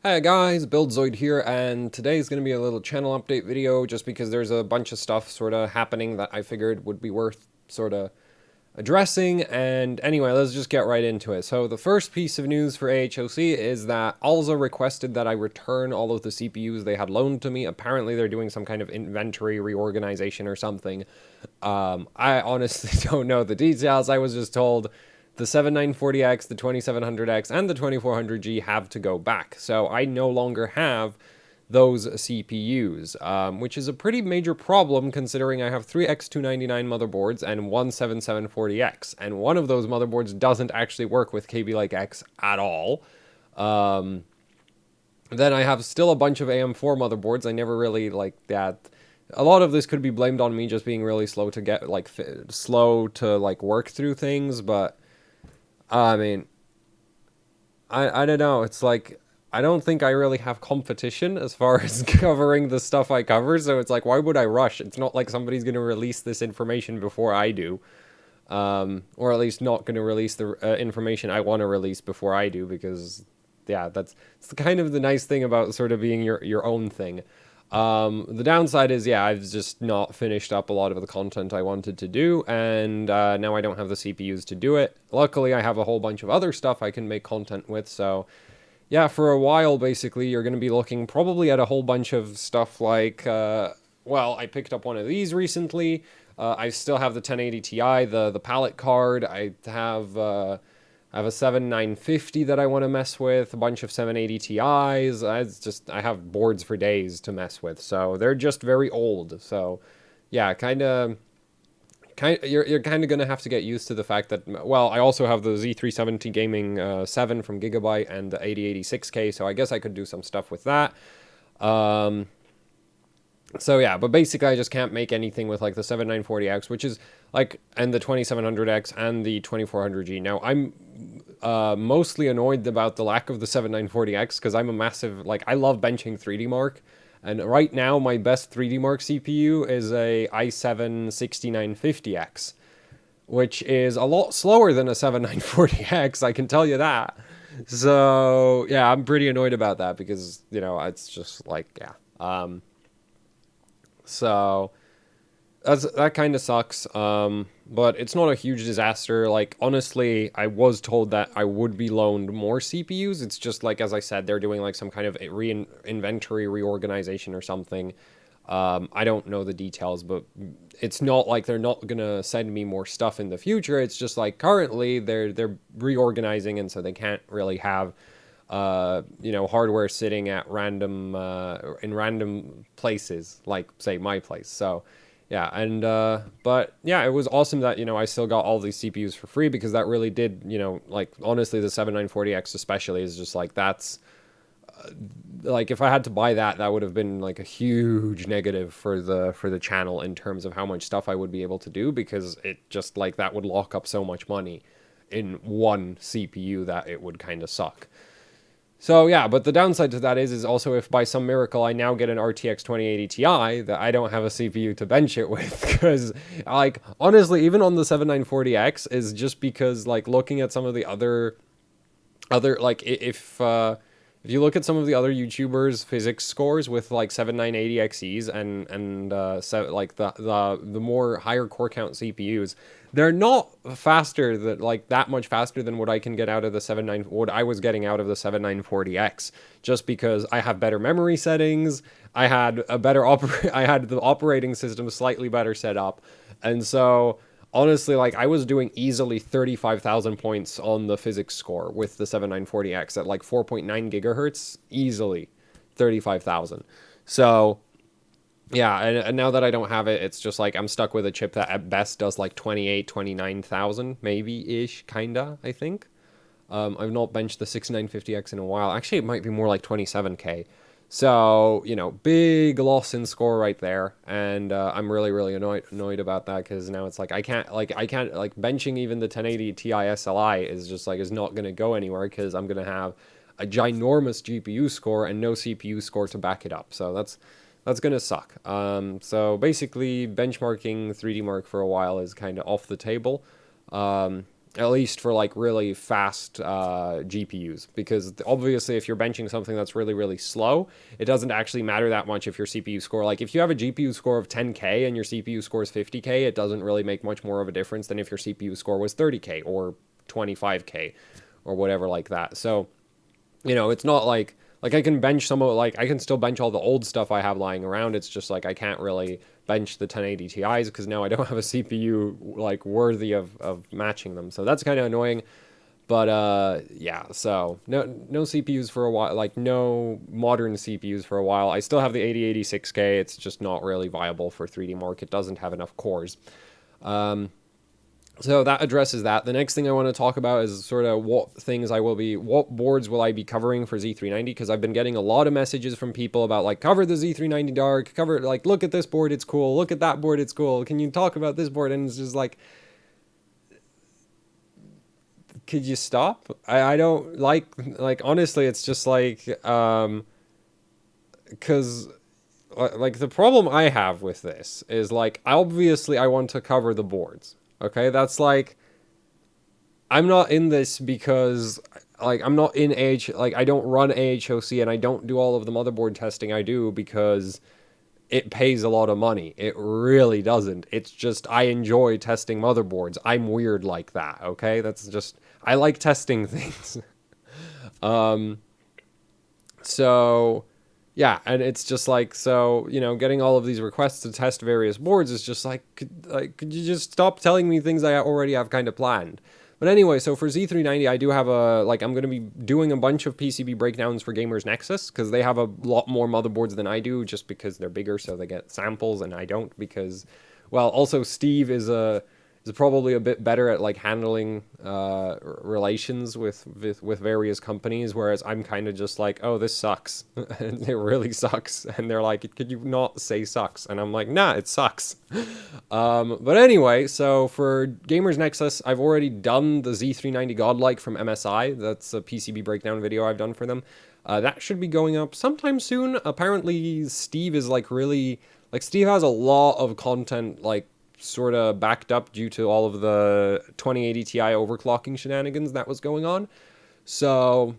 Hey guys, BuildZoid here, and today is going to be a little channel update video just because there's a bunch of stuff sort of happening that I figured would be worth sort of addressing. And anyway, let's just get right into it. So the first piece of news for AHOC is that Alza requested that I return all of the CPUs they had loaned to me. Apparently they're doing some kind of inventory reorganization or something. I honestly don't know the details. I was just told the 7940X, the 2700X, and the 2400G have to go back. So I no longer have those CPUs, which is a pretty major problem considering I have three X299 motherboards and one 7740X, and one of those motherboards doesn't actually work with KB like X at all. Then I have still a bunch of AM4 motherboards. I never really like that. A lot of this could be blamed on me just being really slow to get slow to work through things, but I mean, I don't know. It's like, I don't think I really have competition as far as covering the stuff I cover. So it's like, why would I rush? It's not like somebody's going to release this information before I do. Or at least not going to release the information I want to release before I do, because, yeah, that's kind of the nice thing about sort of being your own thing. The downside is, yeah, I've just not finished up a lot of the content I wanted to do, and now I don't have the CPUs to do it. Luckily, I have a whole bunch of other stuff I can make content with, so yeah, for a while, basically, you're going to be looking probably at a whole bunch of stuff like, well, I picked up one of these recently. I still have the 1080 Ti, the palette card. I have a 7950 that I want to mess with, a bunch of 780 Ti's. I have boards for days to mess with, so they're just very old. So, yeah, you're kind of gonna have to get used to the fact that, well, I also have the Z390 Gaming 7 from Gigabyte and the 8086K, so I guess I could do some stuff with that. So yeah, but basically I just can't make anything with like the 7940X, which is like, and the 2700X and the 2400G. Now I'm mostly annoyed about the lack of the 7940X because I'm a massive, like, I love benching 3D Mark, and right now my best 3D Mark CPU is a i7-6950X, which is a lot slower than a 7940X, I can tell you that. So yeah, I'm pretty annoyed about that because, you know, it's just like, yeah. So that kind of sucks. But it's not a huge disaster. Like, honestly, I was told that I would be loaned more CPUs. It's just like, as I said, they're doing like some kind of inventory reorganization or something. I don't know the details, but it's not like they're not gonna send me more stuff in the future. It's just like currently they're reorganizing, and so they can't really have you know, hardware sitting at random in random places, like say my place. So yeah, and but yeah, it was awesome that, you know, I still got all these CPUs for free, because that really did, you know, like, honestly, the 7940X especially is just like, that's like, if I had to buy that, that would have been like a huge negative for the channel in terms of how much stuff I would be able to do, because it just, like, that would lock up so much money in one CPU that it would kind of suck. So yeah, but the downside to that is also, if by some miracle I now get an RTX 2080 Ti, that I don't have a CPU to bench it with, because, like, honestly, even on the 7940X, is just because, like, looking at some of the other like, if you look at some of the other YouTubers' physics scores with like 7980 XEs and like the more higher core count CPUs, they're not faster, that like that much faster than what I can get out of the what I was getting out of the 7940X, just because I have better memory settings. I had a better I had the operating system slightly better set up, and so honestly, like, I was doing easily 35,000 points on the physics score with the 7940X at like 4.9 gigahertz, easily 35,000. So yeah, and now that I don't have it, it's just like I'm stuck with a chip that at best does like 29,000 maybe-ish, kinda, I think. I've not benched the 6950X in a while. Actually, it might be more like 27K. So, you know, big loss in score right there, and I'm really annoyed about that, because now it's like I can't benching even the 1080 Ti SLI is just like, is not gonna go anywhere, because I'm gonna have a ginormous GPU score and no CPU score to back it up. So that's gonna suck. So basically, benchmarking 3D Mark for a while is kind of off the table. At least for like really fast GPUs, because obviously if you're benching something that's really, really slow, it doesn't actually matter that much if your CPU score, like if you have a GPU score of 10K and your CPU score is 50K, it doesn't really make much more of a difference than if your CPU score was 30K or 25K or whatever like that. So, you know, it's not like I can bench some of, like I can still bench all the old stuff I have lying around. It's just like I can't really bench the 1080 Ti's because now I don't have a CPU like worthy of matching them. So that's kind of annoying. But yeah, so no CPUs for a while, like no modern CPUs for a while. I still have the 8086K. It's just not really viable for 3D Mark. It doesn't have enough cores. So that addresses that. The next thing I want to talk about is sort of what boards will I be covering for Z390? Because I've been getting a lot of messages from people about like, cover the Z390 Dark, cover, like, look at this board, it's cool, look at that board, it's cool, can you talk about this board? And it's just like, could you stop? I don't like, honestly, it's just like, because like the problem I have with this is like, obviously I want to cover the boards. Okay, that's like, I'm not in this because, like, I'm not in like, I don't run AHOC and I don't do all of the motherboard testing I do because it pays a lot of money. It really doesn't. It's just, I enjoy testing motherboards. I'm weird like that, okay? That's just, I like testing things. So, yeah, and it's just like, so, you know, getting all of these requests to test various boards is just like, could you just stop telling me things I already have kind of planned? But anyway, so for Z390, I do have I'm going to be doing a bunch of PCB breakdowns for Gamers Nexus, because they have a lot more motherboards than I do, just because they're bigger, so they get samples, and I don't, because, well, also Steve is probably a bit better at like handling relations with various companies, whereas I'm kind of just like, oh, this sucks. And it really sucks. And they're like, could you not say sucks? And I'm like, nah, it sucks. But anyway, so for Gamers Nexus, I've already done the Z390 Godlike from MSI. That's a PCB breakdown video I've done for them. That should be going up sometime soon. Apparently Steve is like really, like Steve has a lot of content like sort of backed up due to all of the 2080 Ti overclocking shenanigans that was going on. So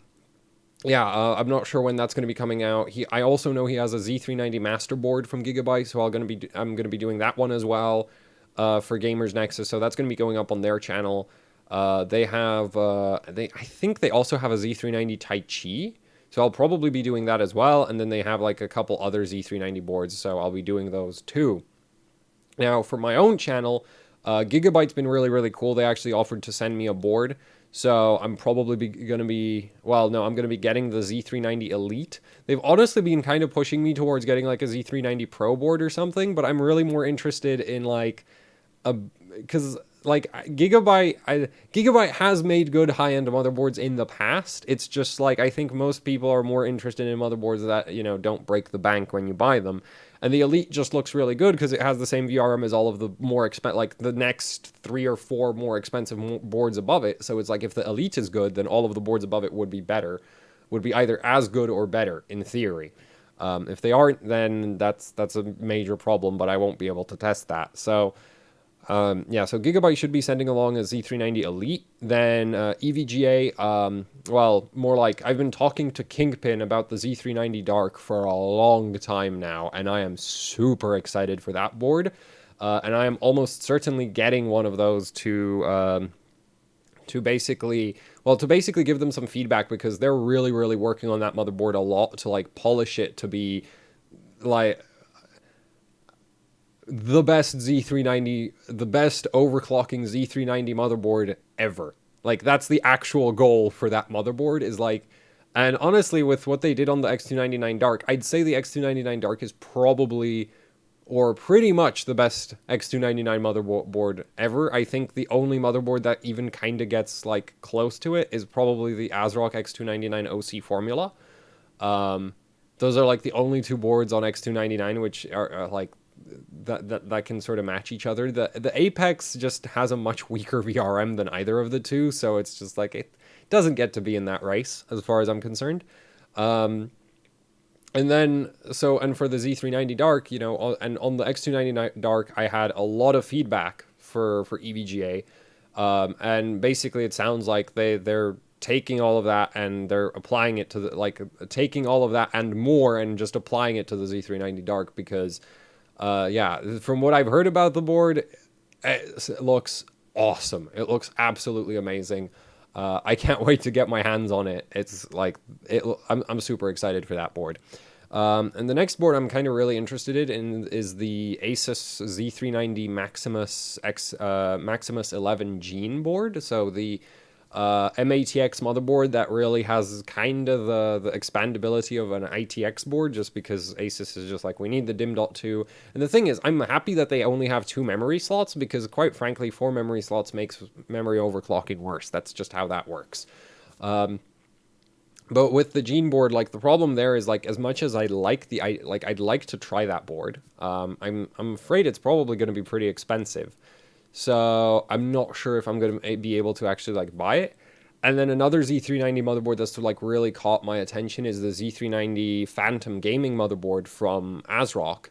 yeah, I'm not sure when that's going to be coming out. I also know he has a Z390 master board from Gigabyte, so I'm going to be doing that one as well for Gamers Nexus. So that's going to be going up on their channel. They have I think they also have a Z390 Tai Chi. So I'll probably be doing that as well, and then they have like a couple other Z390 boards, so I'll be doing those too. Now, for my own channel, Gigabyte's been really, really cool. They actually offered to send me a board. So I'm probably going to be, well, no, I'm going to be getting the Z390 Elite. They've honestly been kind of pushing me towards getting like a Z390 Pro board or something, but I'm really more interested in like because like Gigabyte has made good high-end motherboards in the past. It's just like, I think most people are more interested in motherboards that, you know, don't break the bank when you buy them. And the Elite just looks really good because it has the same VRM as all of the more like the next 3 or 4 more expensive boards above it. So it's like, if the Elite is good, then all of the boards above it would be better, would be either as good or better in theory. If they aren't, then that's a major problem, but I won't be able to test that. So yeah, so Gigabyte should be sending along a Z390 Elite. Then EVGA, well, more like, I've been talking to Kingpin about the Z390 Dark for a long time now, and I am super excited for that board. And I am almost certainly getting one of those to basically give them some feedback, because they're really, really working on that motherboard a lot to like polish it to be like the best Z390, the best overclocking Z390 motherboard ever. Like, that's the actual goal for that motherboard, is like, and honestly, with what they did on the X299 Dark, I'd say the X299 Dark is probably, or pretty much, the best X299 motherboard ever. I think the only motherboard that even kind of gets, like, close to it is probably the ASRock X299 OC Formula. Those are, like, the only 2 boards on X299 which are like, that can sort of match each other. The Apex just has a much weaker VRM than either of the 2, so it's just like, it doesn't get to be in that race as far as I'm concerned. And then, so, and for the Z390 Dark, you know, and on the X299 Dark, I had a lot of feedback for EVGA. And basically it sounds like they're taking all of that and they're applying it to the, like, taking all of that and more and just applying it to the Z390 Dark because, yeah, from what I've heard about the board, it looks awesome. It looks absolutely amazing. I can't wait to get my hands on it. It's like, I'm super excited for that board. And the next board I'm kind of really interested in is the Asus Z390 Maximus 11 Gene board. So the MATX motherboard that really has kind of the expandability of an ITX board, just because Asus is just like, we need the DIMM.2. And the thing is, I'm happy that they only have 2 memory slots, because quite frankly, 4 memory slots makes memory overclocking worse. That's just how that works. But with the Gene board, like, the problem there is, like, as much as I like I'd like to try that board, I'm afraid it's probably going to be pretty expensive. So I'm not sure if I'm going to be able to actually, like, buy it. And then another Z390 motherboard that's, like, really caught my attention is the Z390 Phantom Gaming motherboard from ASRock.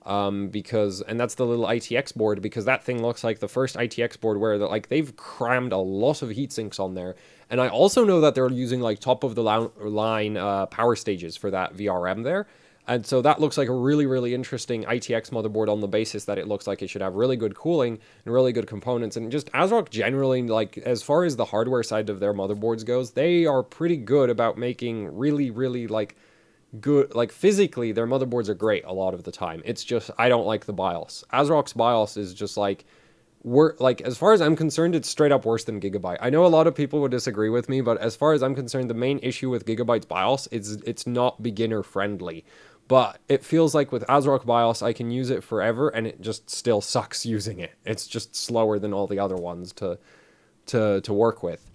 And that's the little ITX board, because that thing looks like the first ITX board where they've crammed a lot of heat sinks on there. And I also know that they're using, like, top of the line power stages for that VRM there. And so that looks like a really, really interesting ITX motherboard on the basis that it looks like it should have really good cooling and really good components. And just ASRock generally, like, as far as the hardware side of their motherboards goes, they are pretty good about making really, really, like, good, like, physically their motherboards are great a lot of the time. It's just I don't like the BIOS. ASRock's BIOS is just like, as far as I'm concerned, it's straight up worse than Gigabyte. I know a lot of people would disagree with me, but as far as I'm concerned, the main issue with Gigabyte's BIOS is it's not beginner friendly. But it feels like with ASRock BIOS, I can use it forever and it just still sucks using it. It's just slower than all the other ones to work with.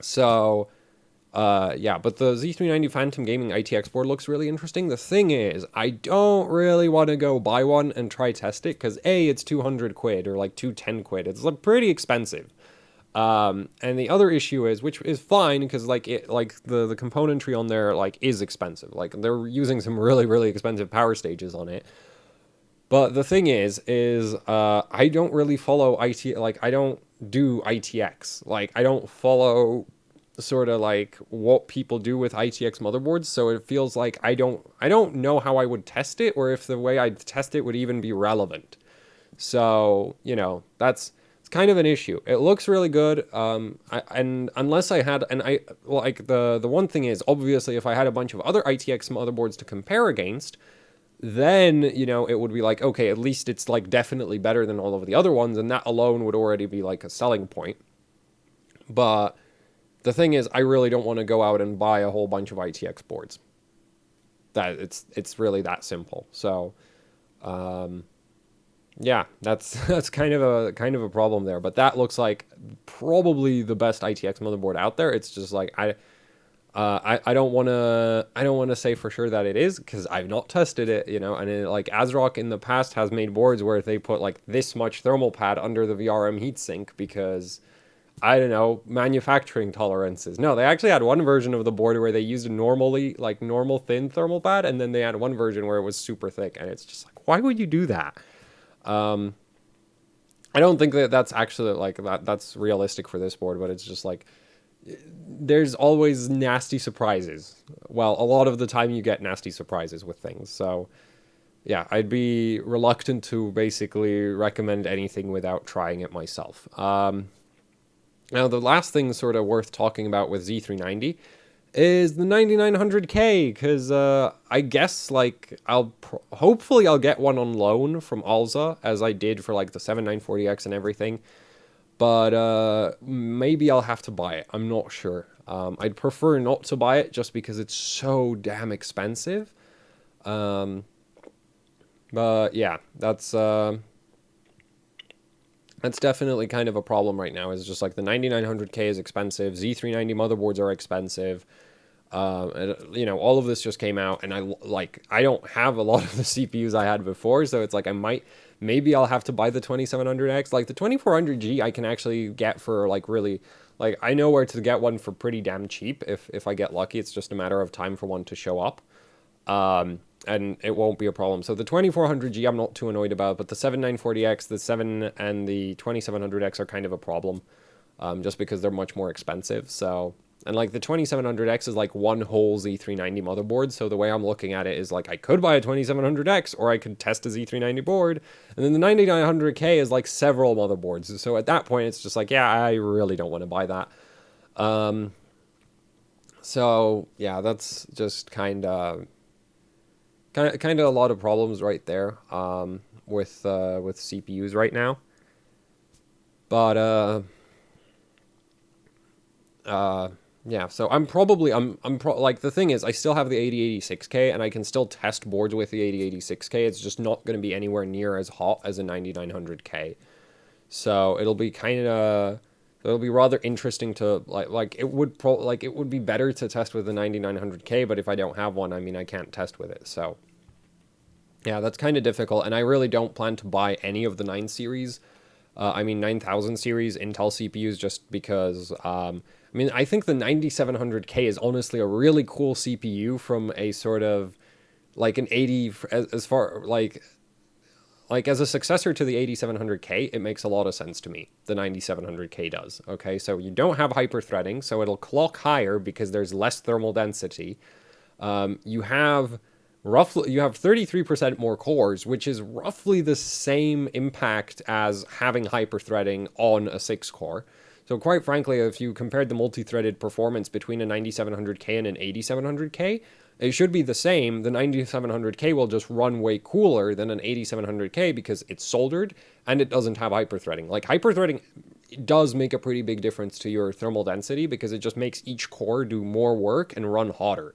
So yeah, but the Z390 Phantom Gaming ITX board looks really interesting. The thing is, I don't really want to go buy one and try test it, because A, it's 200 quid, or like 210 quid. It's like pretty expensive. And the other issue is, which is fine, because like the componentry on there, like, is expensive. Like, they're using some really, really expensive power stages on it. But the thing is I don't really follow I don't do ITX. Like, I don't follow sort of like what people do with ITX motherboards, so it feels like I don't know how I would test it, or if the way I'd test it would even be relevant. So, you know, it's kind of an issue. It looks really good, and unless I had, and I, like, the one thing is, obviously, if I had a bunch of other ITX motherboards to compare against, then, you know, it would be like, okay, at least it's, like, definitely better than all of the other ones, and that alone would already be, like, a selling point. But the thing is, I really don't want to go out and buy a whole bunch of ITX boards. That it's really that simple. So, yeah, that's kind of a problem there. But that looks like probably the best ITX motherboard out there. It's just like I don't want to say for sure that it is, because I've not tested it, you know. And like, ASRock in the past has made boards where they put like this much thermal pad under the VRM heatsink because, I don't know, manufacturing tolerances. No, they actually had one version of the board where they used a normal thin thermal pad, and then they had one version where it was super thick, and it's just like, why would you do that? I don't think that's actually, like, that's realistic for this board, but it's just like, there's always nasty surprises. Well, a lot of the time you get nasty surprises with things, so yeah, I'd be reluctant to basically recommend anything without trying it myself. Now, the last thing sort of worth talking about with Z390 is the 9900K, because I guess, like, hopefully I'll get one on loan from Alza, as I did for, like, the 7940X and everything. But maybe I'll have to buy it. I'm not sure. I'd prefer not to buy it just because it's so damn expensive. But yeah, that's definitely kind of a problem right now. Is just like the 9900K is expensive. Z390 motherboards are expensive. You know, all of this just came out, and I don't have a lot of the CPUs I had before, so it's like maybe I'll have to buy the 2700X. Like, the 2400G I can actually get for, like, really, like, I know where to get one for pretty damn cheap if I get lucky. It's just a matter of time for one to show up. and it won't be a problem. So the 2400G I'm not too annoyed about, but the 7940X, the 7 and the 2700X are kind of a problem, just because they're much more expensive. So, and like the 2700X is like one whole Z390 motherboard. So the way I'm looking at it is like I could buy a 2700X or I could test a Z390 board. And then the 9900K is like several motherboards. So at that point, it's just like, yeah, I really don't want to buy that. So yeah, that's just kind of a lot of problems right there, with CPUs right now. But yeah, so like the thing is I still have the 8086K and I can still test boards with the 8086K. It's just not going to be anywhere near as hot as a 9900K. So it'll be rather interesting to it would be better to test with the 9900K, but if I don't have one, I mean I can't test with it. So yeah, that's kind of difficult, and I really don't plan to buy any of the 9 series. 9000 series Intel CPUs, just because, I mean, I think the 9700K is honestly a really cool CPU from a sort of, like, an 80, as far, like, as a successor to the 8700K, it makes a lot of sense to me. The 9700K does, okay? So you don't have hyper-threading, so it'll clock higher because there's less thermal density. You have 33% more cores, which is roughly the same impact as having hyper-threading on a 6-core. So quite frankly, if you compared the multi-threaded performance between a 9700K and an 8700K, it should be the same. The 9700K will just run way cooler than an 8700K because it's soldered and it doesn't have hyper-threading. Like, hyper-threading does make a pretty big difference to your thermal density because it just makes each core do more work and run hotter.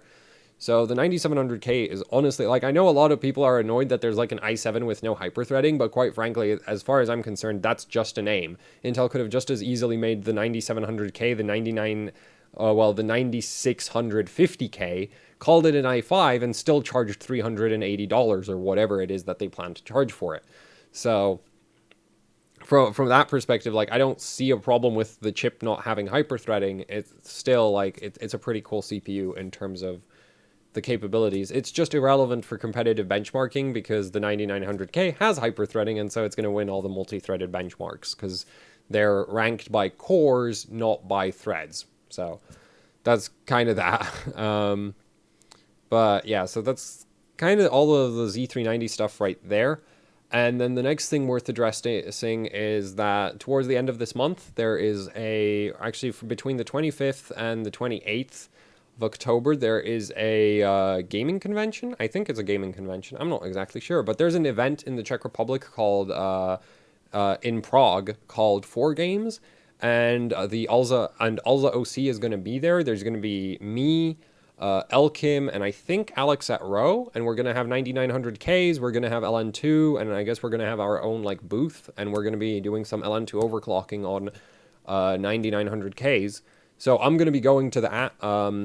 So the 9700K is honestly, like, I know a lot of people are annoyed that there's like an i7 with no hyper-threading, but quite frankly, as far as I'm concerned, that's just a name. Intel could have just as easily made the 9700K, the 9650K, called it an i5, and still charged $380 or whatever it is that they plan to charge for it. So from that perspective, like, I don't see a problem with the chip not having hyper-threading. It's still, like, it's a pretty cool CPU in terms of the capabilities. It's just irrelevant for competitive benchmarking because the 9900K has hyper-threading, and so it's going to win all the multi-threaded benchmarks because they're ranked by cores, not by threads. So that's kind of that. But yeah, so that's kind of all of the Z390 stuff right there. And then the next thing worth addressing is that towards the end of this month, there is actually between the 25th and the 28th of October, there is a gaming convention. I think it's a gaming convention. I'm not exactly sure, but there's an event in the Czech Republic called, in Prague, called 4Games, and the Alza OC is going to be there. There's going to be me, Elkim, and I think Alex at Row, and we're going to have 9900Ks, we're going to have LN2, and I guess we're going to have our own, like, booth, and we're going to be doing some LN2 overclocking on 9900Ks. So I'm going to be going to that.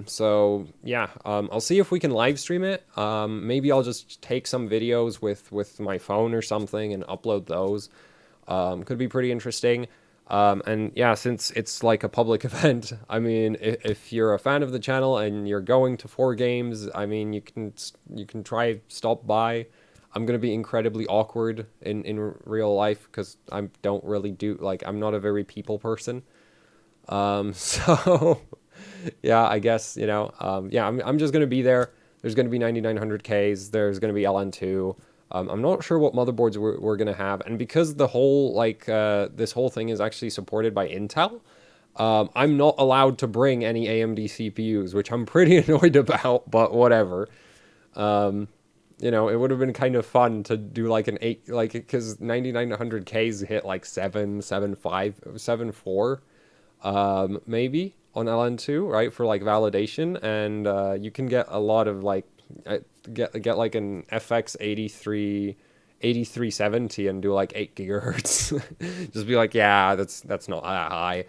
So yeah, I'll see if we can live stream it. Maybe I'll just take some videos with my phone or something and upload those. Could be pretty interesting. And yeah, since it's like a public event, I mean, if you're a fan of the channel and you're going to 4Games, I mean, you can stop by. I'm going to be incredibly awkward in real life because I don't really I'm not a very people person. So yeah, I guess, yeah, I'm just going to be there. There's going to be 9900Ks. There's going to be LN2. I'm not sure what motherboards we're going to have. And because the whole, this whole thing is actually supported by Intel, I'm not allowed to bring any AMD CPUs, which I'm pretty annoyed about, but whatever. It would have been kind of fun to do like an 8, because 9900Ks hit like 7.5, 7.4. Maybe on LN2, right, for like validation, and you can get a lot of get like an FX 8370 and do like 8 gigahertz. Just be like, yeah, that's not that high.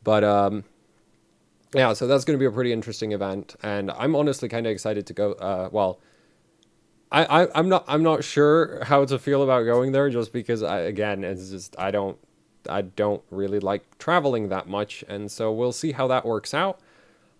But yeah, so that's going to be a pretty interesting event, and I'm honestly kind of excited to go. Well, I'm not sure how to feel about going there, just because it's just I don't really like traveling that much, and so we'll see how that works out.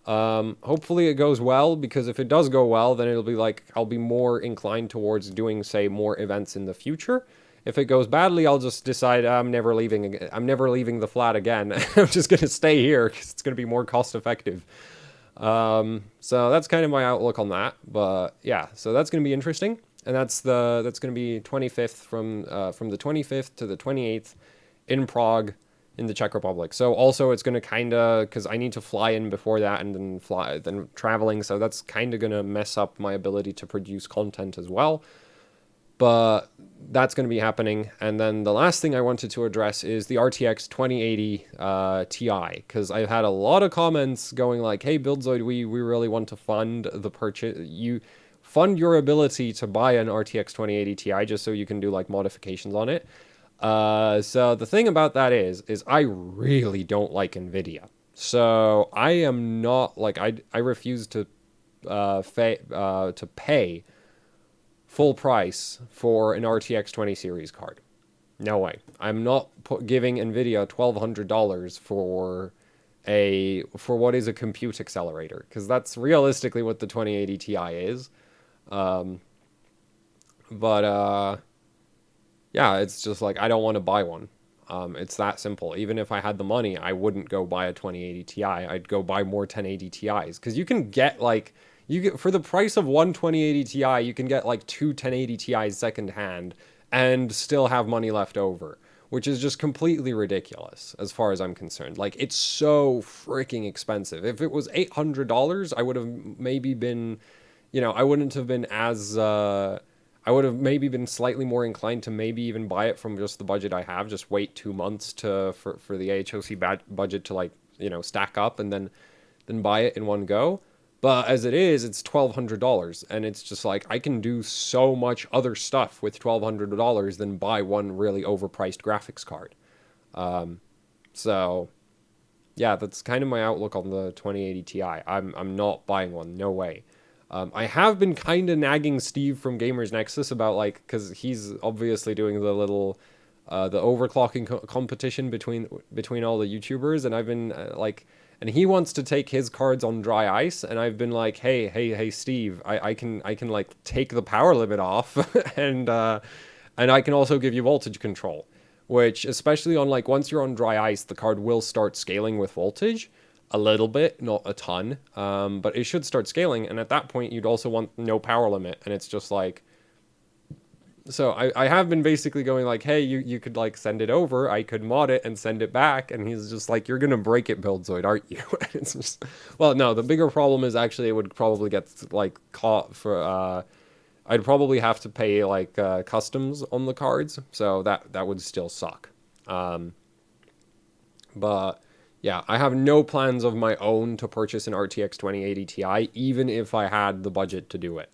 Hopefully it goes well, because if it does go well, then it'll be like, I'll be more inclined towards doing, say, more events in the future. If it goes badly, I'll just decide I'm never leaving. I'm never leaving the flat again. I'm just gonna stay here because it's gonna be more cost effective. So that's kind of my outlook on that. But yeah, so that's gonna be interesting, and that's gonna be 25th from the 25th to the 28th in Prague, in the Czech Republic. So also it's gonna kind of, because I need to fly in before that and then traveling. So that's kind of gonna mess up my ability to produce content as well. But that's going to be happening. And then the last thing I wanted to address is the RTX 2080 Ti, because I've had a lot of comments going like, hey, Buildzoid, we really want to fund the purchase. You fund your ability to buy an RTX 2080 Ti just so you can do like modifications on it. So the thing about that is I really don't like NVIDIA. So I am not like, I refuse to pay full price for an RTX 20 series card. No way. I'm not giving NVIDIA $1,200 for what is a compute accelerator, because that's realistically what the 2080 Ti is. Yeah, it's just like, I don't want to buy one. It's that simple. Even if I had the money, I wouldn't go buy a 2080 Ti. I'd go buy more 1080 Ti's, because you can get like, for the price of one 2080 Ti, you can get like two 1080 Ti's secondhand and still have money left over, which is just completely ridiculous as far as I'm concerned. Like, it's so freaking expensive. If it was $800, I would have maybe been, I wouldn't have been as, I would have maybe been slightly more inclined to maybe even buy it from just the budget I have, just wait 2 months for the AHOC budget to like, stack up, and then buy it in one go. But as it is, it's $1,200, and it's just like, I can do so much other stuff with $1,200 than buy one really overpriced graphics card. So yeah, that's kind of my outlook on the 2080 Ti. I'm not buying one, no way. I have been kind of nagging Steve from Gamers Nexus about, like, because he's obviously doing the little the overclocking competition between all the YouTubers, and I've been and he wants to take his cards on dry ice, and I've been like, hey, Steve, I can like take the power limit off, and I can also give you voltage control, which, especially on like, once you're on dry ice, the card will start scaling with voltage a little bit, not a ton, but it should start scaling, and at that point you'd also want no power limit, and it's just like, so I have been basically going like, hey, you could like send it over, I could mod it and send it back, and he's just like, you're gonna break it, Buildzoid, aren't you? It's just, well, no, the bigger problem is actually it would probably get like caught for, I'd probably have to pay like customs on the cards, so that would still suck. But yeah, I have no plans of my own to purchase an RTX 2080 Ti, even if I had the budget to do it.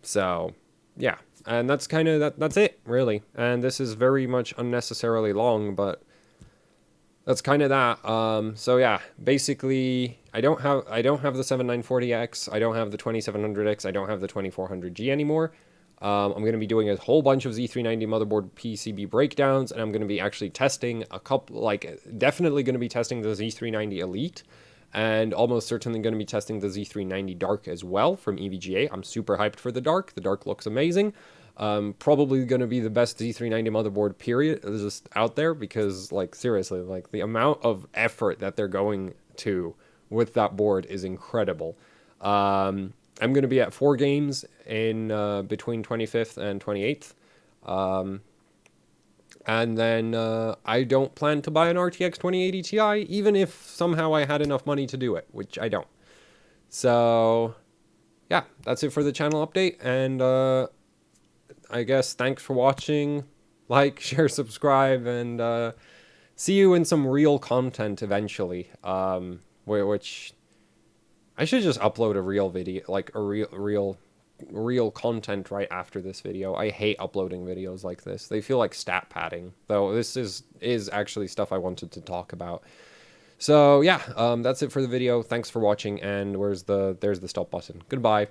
So yeah, and that's kind of that's it, really. And this is very much unnecessarily long, but that's kind of that. So yeah, basically, I don't have the 7940X, I don't have the 2700X, I don't have the 2400G anymore. I'm going to be doing a whole bunch of Z390 motherboard PCB breakdowns, and I'm going to be actually testing a couple, like, definitely going to be testing the Z390 Elite, and almost certainly going to be testing the Z390 Dark as well from EVGA. I'm super hyped for the Dark. The Dark looks amazing. Probably going to be the best Z390 motherboard, period, just out there, because, like, seriously, like, the amount of effort that they're going to with that board is incredible. I'm going to be at 4 games in between 25th and 28th. And then I don't plan to buy an RTX 2080 Ti, even if somehow I had enough money to do it, which I don't. So yeah, that's it for the channel update. And I guess thanks for watching. Like, share, subscribe, and see you in some real content eventually. Which I should just upload a real video, like a real content right after this video. I hate uploading videos like this. They feel like stat padding, though this is actually stuff I wanted to talk about. So yeah, that's it for the video. Thanks for watching, and there's the stop button. Goodbye.